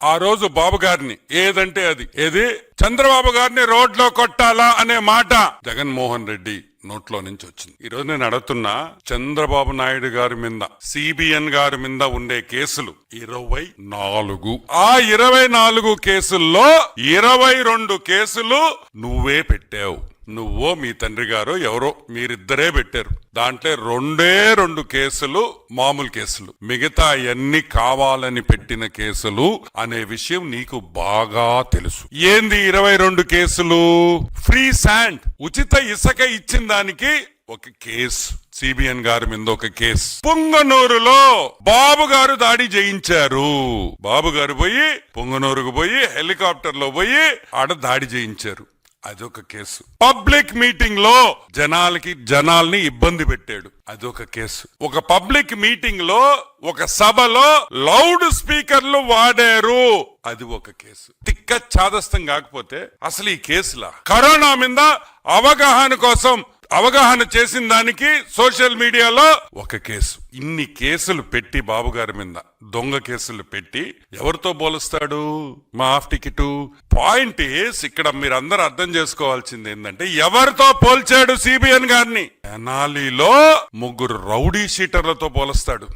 ఆ రోజు బాబు గారిని ఏదంటే ఏది చంద్రబాబు గారిని రోడ్లో కొట్టాలా అనే మాట జగన్మోహన్ రెడ్డి నోట్లో నుంచి వచ్చింది. ఈ రోజు నేను అడుగుతున్నా, చంద్రబాబు నాయుడు గారి మీద సిబిఎన్ గారి మీద ఉండే కేసులు 24. ఆ 24 కేసుల్లో 22 కేసులు నువ్వే పెట్టావు. నువ్వో మీ తండ్రి గారు ఎవరో మీరిద్దరే పెట్టారు. దాంట్లో 2 కేసులు మామూలు కేసులు, మిగతా అన్ని కావాలని పెట్టిన కేసులు అనే విషయం నీకు బాగా తెలుసు. ఏంది 22 కేసులు? ఫ్రీ శాండ్, ఉచిత ఇసుక ఇచ్చిన దానికి ఒక కేసు, సిబిఎన్ గారి మీద ఒక కేసు. పుంగనూరులో బాబు గారు దాడి చేయించారు. బాబు గారు పోయి పుంగనూరుకు పోయి హెలికాప్టర్ లో పోయి ఆడ దాడి చేయించారు. అదొక కేసు. పబ్లిక్ మీటింగ్ లో జనాల్ని ఇబ్బంది పెట్టాడు. అదొక కేసు. ఒక పబ్లిక్ మీటింగ్ లో ఒక సభలో లౌడ్ స్పీకర్లు వాడారు. అది ఒక కేసు. తిక్క చాదస్తం కాకపోతే అసలు ఈ కేసులా? కరోనా మీద అవగాహన చేసిన దానికి సోషల్ మీడియాలో ఒక కేసు. ఇన్ని కేసులు పెట్టి బాబు గారి మీద దొంగ కేసులు పెట్టి ఎవరితో పోలుస్తాడు? మా హాఫ్ టికెట్ పాయింట్ ఇక్కడ మీరందరూ అర్థం చేసుకోవాల్సింది ఏంటంటే, ఎవరితో పోల్చాడు సిబిఎన్ గారిని? తెనాలిలో 3 రౌడీ షీటర్లతో పోలుస్తాడు.